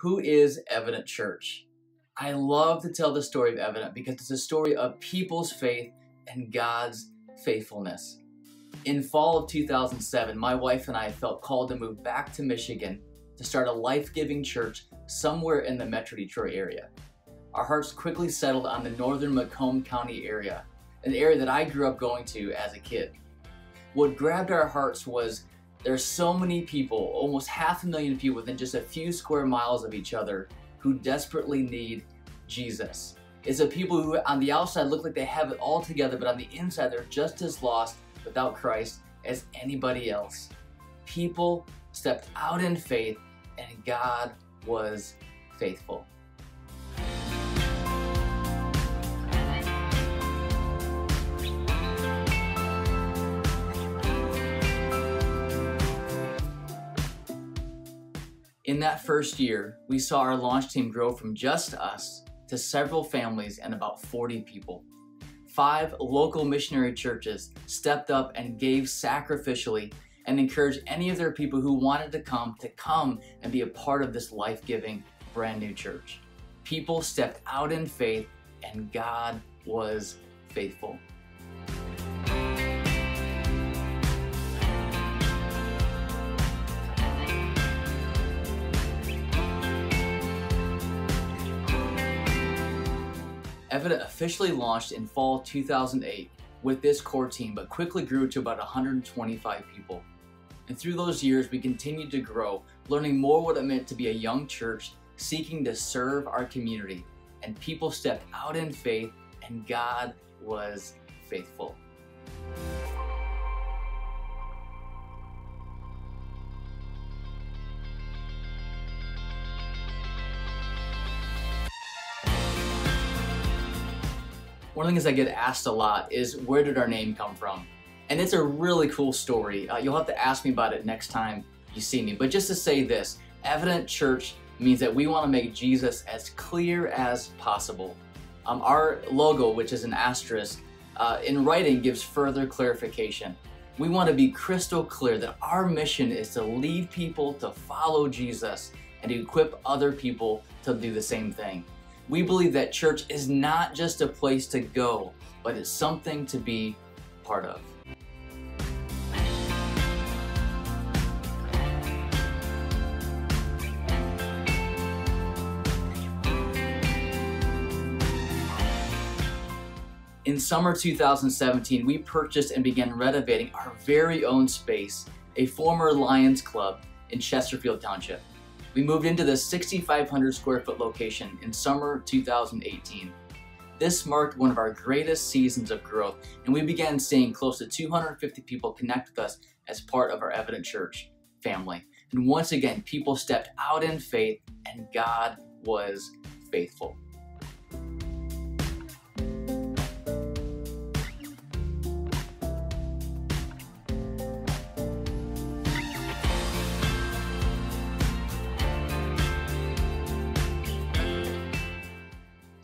Who is Evident Church? I love to tell the story of Evident because it's a story of people's faith and God's faithfulness. In fall of 2007, my wife and I felt called to move back to Michigan to start a life-giving church somewhere in the Metro Detroit area. Our hearts quickly settled on the northern Macomb County area, an area that I grew up going to as a kid. What grabbed our hearts was there's so many people, almost 500,000 people within just a few square miles of each other who desperately need Jesus. It's a people who on the outside look like they have it all together, but on the inside they're just as lost without Christ as anybody else. People stepped out in faith and God was faithful. In that first year, we saw our launch team grow from just us to several families and about 40 people. 5 local missionary churches stepped up and gave sacrificially and encouraged any of their people who wanted to come and be a part of this life-giving brand new church. People stepped out in faith and God was faithful. Evident officially launched in fall 2008 with this core team, but quickly grew to about 125 people. And through those years, we continued to grow, learning more what it meant to be a young church seeking to serve our community. And people stepped out in faith, and God was faithful. One of the things I get asked a lot is, where did our name come from? And it's a really cool story. You'll have to ask me about it next time you see me. But just to say this, Evident Church means that we want to make Jesus as clear as possible. Our logo, which is an asterisk, in writing gives further clarification. We want to be crystal clear that our mission is to lead people to follow Jesus and to equip other people to do the same thing. We believe that church is not just a place to go, but it's something to be part of. In summer 2017, we purchased and began renovating our very own space, a former Lions Club in Chesterfield Township. We moved into the 6,500 square foot location in summer 2018. This marked one of our greatest seasons of growth, and we began seeing close to 250 people connect with us as part of our Evident Church family. And once again, people stepped out in faith, and God was faithful.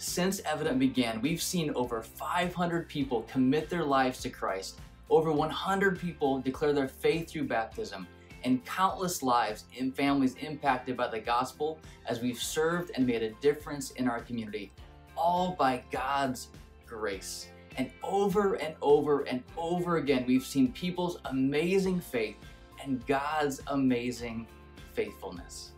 Since Evident began, we've seen over 500 people commit their lives to Christ, over 100 people declare their faith through baptism, and countless lives and families impacted by the gospel as we've served and made a difference in our community, all by God's grace. And over and over again, we've seen people's amazing faith and God's amazing faithfulness.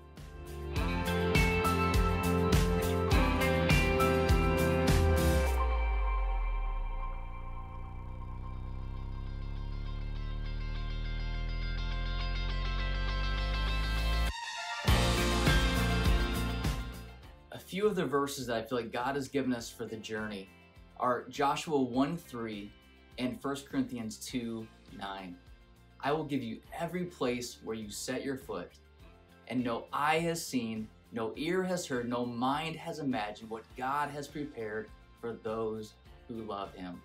A few of the verses that I feel like God has given us for the journey are Joshua 1:3 and 1 Corinthians 2:9. I will give you every place where you set your foot, and no eye has seen, no ear has heard, no mind has imagined what God has prepared for those who love Him.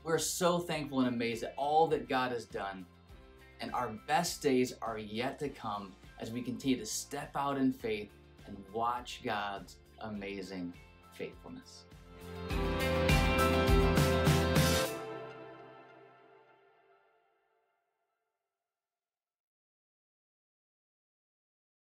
We're so thankful and amazed at all that God has done, and our best days are yet to come as we continue to step out in faith and watch God's amazing faithfulness.